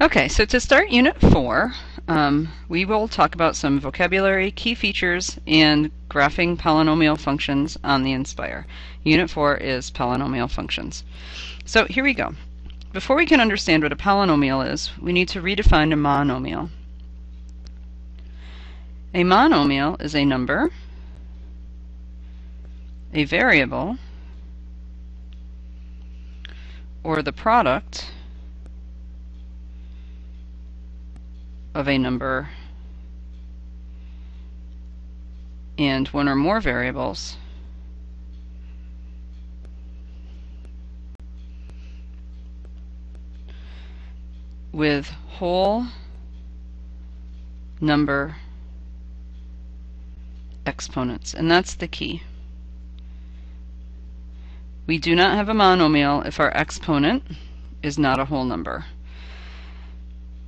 Okay, so to start Unit 4, we will talk about some vocabulary, key features, and graphing polynomial functions on the nSpire. Unit 4 is polynomial functions. So here we go. Before we can understand what a polynomial is, we need to redefine a monomial. A monomial is a number, a variable, or the product of a number and one or more variables with whole number exponents, and that's the key. We do not have a monomial if our exponent is not a whole number.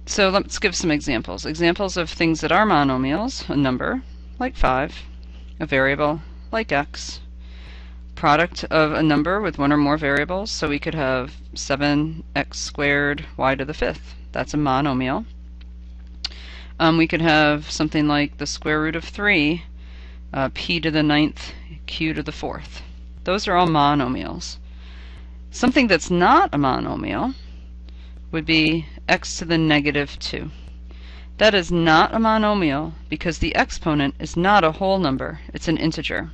So let's give some examples. Examples of things that are monomials: a number, like 5, a variable, like x, product of a number with one or more variables, so we could have 7x squared y to the 5th. That's a monomial. We could have something like the square root of 3, p to the 9th, q to the 4th. Those are all monomials. Something that's not a monomial would be x to the negative 2. That is not a monomial because the exponent is not a whole number, it's an integer.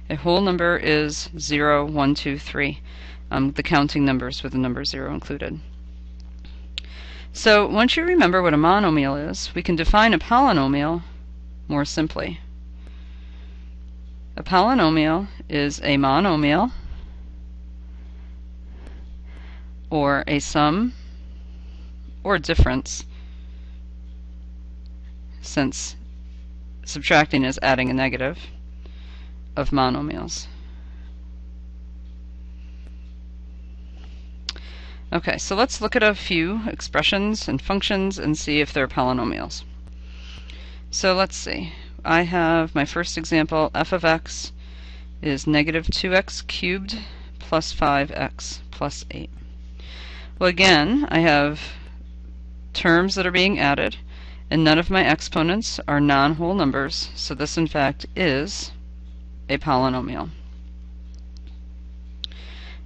A whole number is 0, 1, 2, 3, the counting numbers with the number 0 included. So once you remember what a monomial is, we can define a polynomial more simply. A polynomial is a monomial or a sum or difference, since subtracting is adding a negative, of monomials. Okay, so let's look at a few expressions and functions and see if they're polynomials. So let's see. I have my first example, f of x is negative 2x cubed plus 5x plus 8. Well, again, I have terms that are being added, and none of my exponents are non-whole numbers, so this in fact is a polynomial.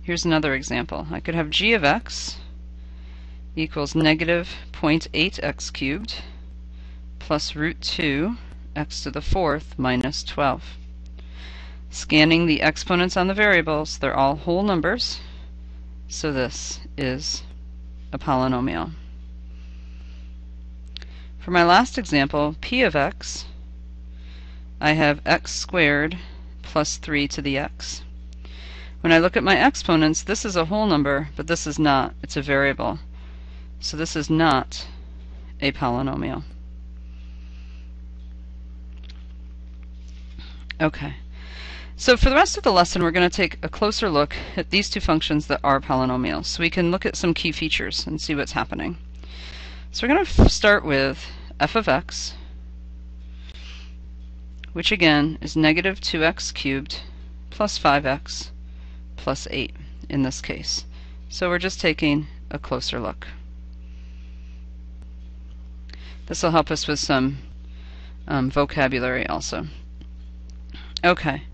Here's another example. I could have g of x equals negative 0.8x cubed plus root 2 x to the 4th minus 12. Scanning the exponents on the variables, they're all whole numbers, so this is a polynomial. For my last example, p of x, I have x squared plus 3 to the x. When I look at my exponents, this is a whole number, but this is not. It's a variable. So this is not a polynomial. Okay. So for the rest of the lesson, we're going to take a closer look at these two functions that are polynomials, so we can look at some key features and see what's happening. So we're going to start with f of x, which again is negative 2x cubed plus 5x plus 8 in this case. So we're just taking a closer look. This will help us with some vocabulary also. Okay,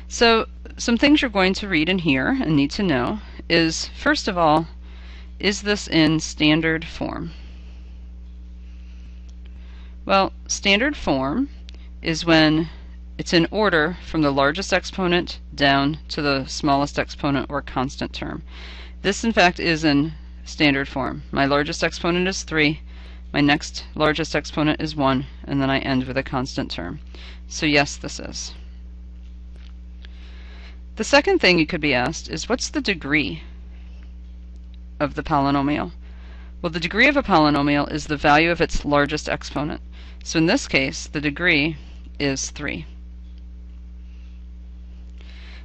so some things you're going to read in here and need to know is, first of all, is this in standard form? Well, standard form is when it's in order from the largest exponent down to the smallest exponent or constant term. This in fact is in standard form. My largest exponent is 3, my next largest exponent is 1, and then I end with a constant term. So yes, this is. The second thing you could be asked is, what's the degree of the polynomial? Well, the degree of a polynomial is the value of its largest exponent. So in this case, the degree is 3.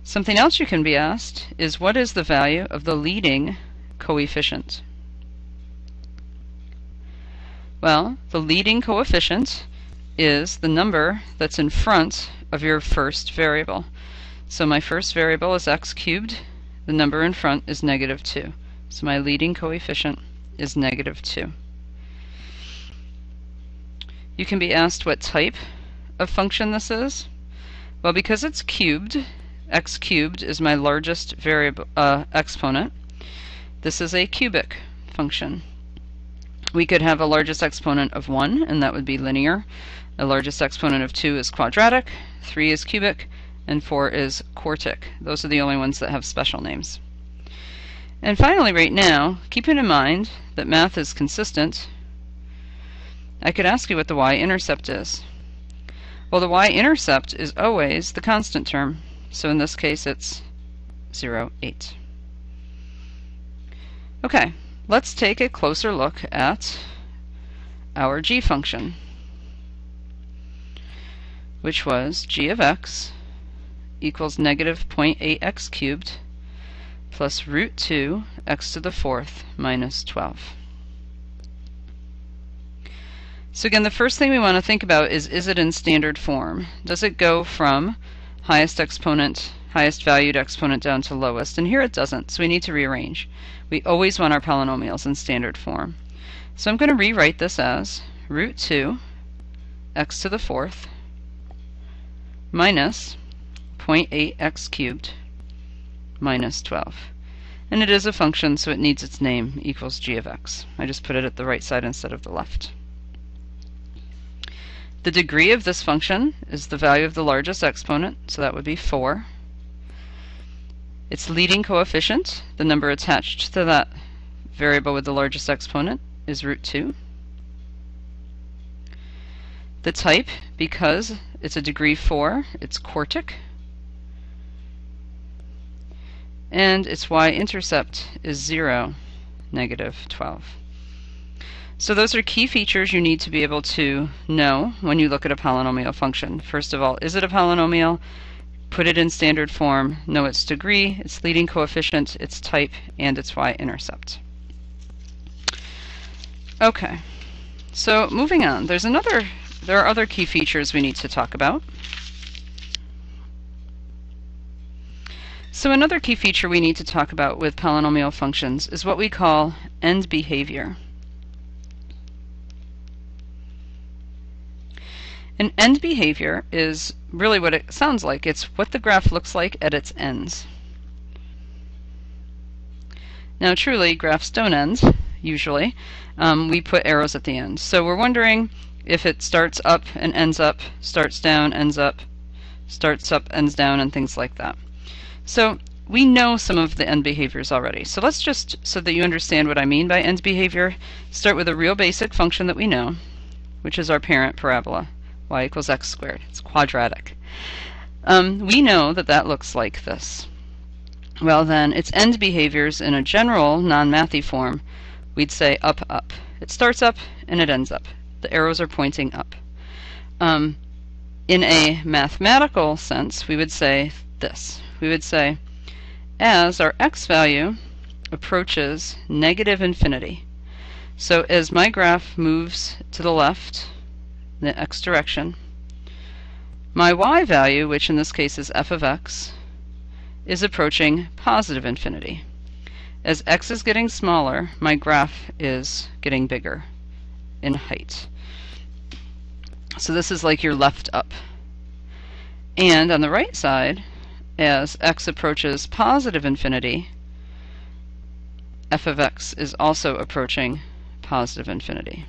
Something else you can be asked is, what is the value of the leading coefficient? Well, the leading coefficient is the number that's in front of your first variable. So my first variable is x cubed. The number in front is negative 2. So my leading coefficient is negative 2. You can be asked what type of function this is. Well, because it's cubed, x cubed is my largest variable exponent. This is a cubic function. We could have a largest exponent of 1, and that would be linear. A largest exponent of 2 is quadratic, 3 is cubic, and 4 is quartic. Those are the only ones that have special names. And finally, right now, keeping in mind that math is consistent, I could ask you what the y-intercept is. Well, the y-intercept is always the constant term. So in this case, it's 0, 8. Okay, let's take a closer look at our g function, which was g of x equals negative 0.8x cubed plus root 2 x to the 4th minus 12. So again, the first thing we want to think about is it in standard form? Does it go from highest valued exponent down to lowest? And here it doesn't, so we need to rearrange. We always want our polynomials in standard form. So I'm going to rewrite this as root 2 x to the 4th minus 0.8x cubed minus 12. And it is a function, so it needs its name equals g of x. I just put it at the right side instead of the left. The degree of this function is the value of the largest exponent, so that would be 4. Its leading coefficient, the number attached to that variable with the largest exponent, is root 2. The type, because it's a degree 4, it's quartic. And its y-intercept is 0, negative 12. So those are key features you need to be able to know when you look at a polynomial function. First of all, is it a polynomial? Put it in standard form, know its degree, its leading coefficient, its type, and its y-intercept. Okay, so moving on, there are other key features we need to talk about. So another key feature we need to talk about with polynomial functions is what we call end behavior. An end behavior is really what it sounds like. It's what the graph looks like at its ends. Now truly, graphs don't end, usually. We put arrows at the end. So we're wondering if it starts up and ends up, starts down, ends up, starts up, ends down, and things like that. So we know some of the end behaviors already. So let's just, so that you understand what I mean by end behavior, start with a real basic function that we know, which is our parent parabola. Y equals x squared. It's quadratic. We know that that looks like this. Well then, its end behaviors in a general non-mathy form, we'd say up, up. It starts up and it ends up. The arrows are pointing up. In a mathematical sense, we would say this. We would say, as our x value approaches negative infinity, so as my graph moves to the left, the x direction, my y value, which in this case is f of x, is approaching positive infinity. As x is getting smaller, my graph is getting bigger in height. So this is like your left up. And on the right side, as x approaches positive infinity, f of x is also approaching positive infinity.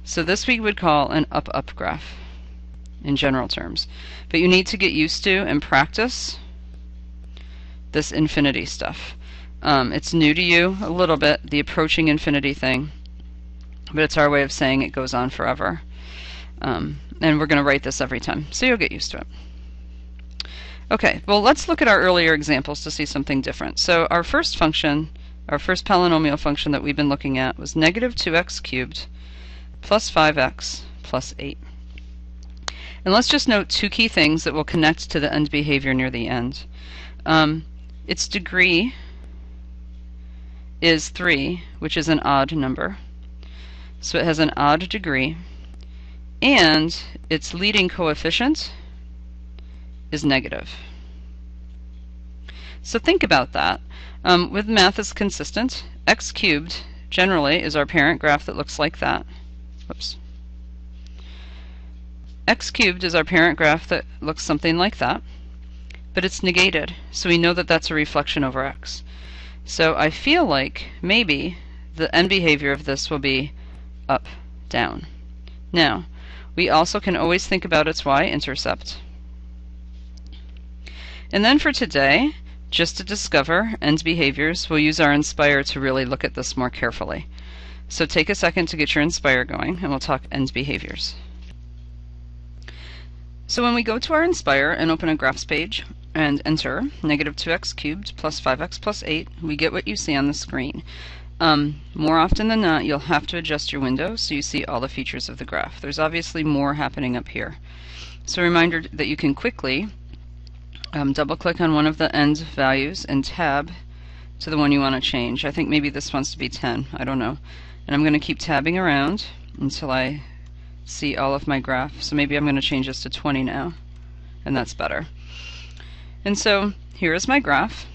So this we would call an up-up graph in general terms. But you need to get used to and practice this infinity stuff. It's new to you a little bit, the approaching infinity thing, but it's our way of saying it goes on forever. And we're going to write this every time, so you'll get used to it. Okay, well let's look at our earlier examples to see something different. So our first function, our first polynomial function that we've been looking at was negative 2x cubed plus 5x plus 8. And let's just note two key things that will connect to the end behavior near the end. Its degree is 3, which is an odd number. So it has an odd degree. And its leading coefficient is negative. So think about that. With math is consistent. X cubed generally is our parent graph that looks like that. Whoops. X cubed is our parent graph that looks something like that, but it's negated, so we know that that's a reflection over x. So I feel like maybe the end behavior of this will be up, down. Now, we also can always think about its y-intercept. And then for today, just to discover end behaviors, we'll use our nSpire to really look at this more carefully. So take a second to get your nSpire going, and we'll talk end behaviors. So when we go to our nSpire and open a graphs page and enter -2x cubed plus 5x plus 8, we get what you see on the screen. More often than not, you'll have to adjust your window so you see all the features of the graph. There's obviously more happening up here. So a reminder that you can quickly double-click on one of the end values and tab to the one you want to change. I think maybe this wants to be 10. I don't know. And I'm going to keep tabbing around until I see all of my graph. So maybe I'm going to change this to 20 now, and that's better. And so here is my graph.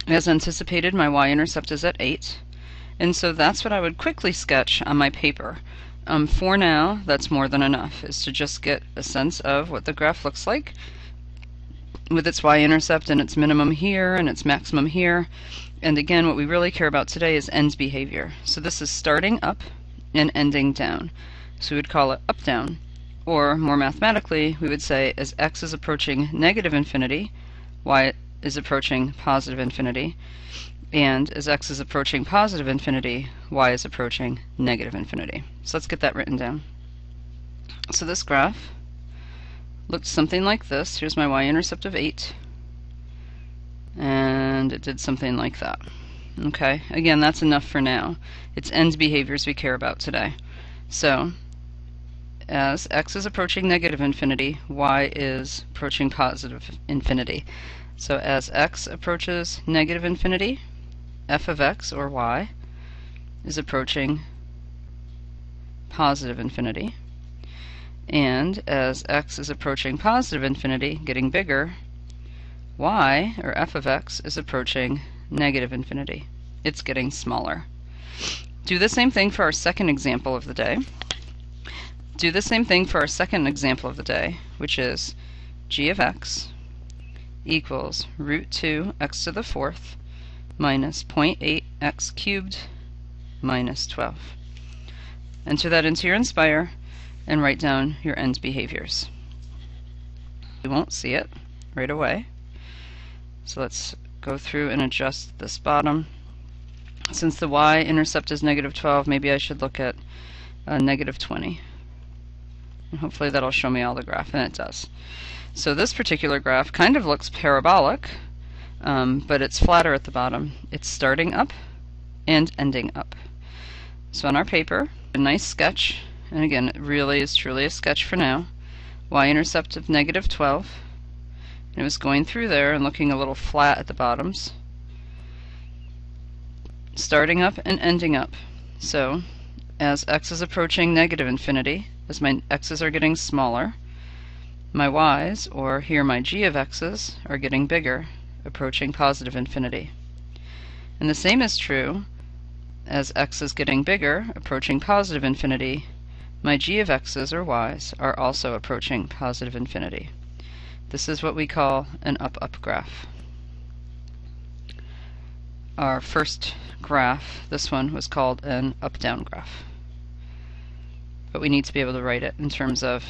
As anticipated, my y-intercept is at 8. And so that's what I would quickly sketch on my paper. For now, that's more than enough, is to just get a sense of what the graph looks like with its y-intercept and its minimum here and its maximum here. And again, what we really care about today is end behavior. So this is starting up and ending down. So we would call it up-down. Or more mathematically, we would say as x is approaching negative infinity, y is approaching positive infinity. And as x is approaching positive infinity, y is approaching negative infinity. So let's get that written down. So this graph looked something like this. Here's my y-intercept of 8. And it did something like that. Okay, again, that's enough for now. It's end behaviors we care about today. So as x is approaching negative infinity, y is approaching positive infinity. So as x approaches negative infinity, f of x, or y, is approaching positive infinity. And as x is approaching positive infinity, getting bigger, y, or f of x, is approaching negative infinity. It's getting smaller. Do the same thing for our second example of the day. Do the same thing for our second example of the day, which is g of x equals root 2 x to the 4th minus 0.8 x cubed minus 12. Enter that into your nSpire and write down your end behaviors. You won't see it right away. So let's go through and adjust this bottom. Since the y-intercept is -12, maybe I should look at -20. And hopefully that'll show me all the graph, and it does. So this particular graph kind of looks parabolic, but it's flatter at the bottom. It's starting up and ending up. So on our paper, a nice sketch, and again, it really is truly a sketch for now. Y-intercept of -12. And it was going through there and looking a little flat at the bottoms. Starting up and ending up. So as x is approaching negative infinity, as my x's are getting smaller, my y's, or here my g of x's, are getting bigger, approaching positive infinity. And the same is true as x is getting bigger, approaching positive infinity, my g of x's, or y's, are also approaching positive infinity. This is what we call an up-up graph. Our first graph, this one, was called an up-down graph. But we need to be able to write it in terms of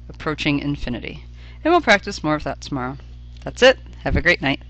approaching infinity. And we'll practice more of that tomorrow. That's it. Have a great night.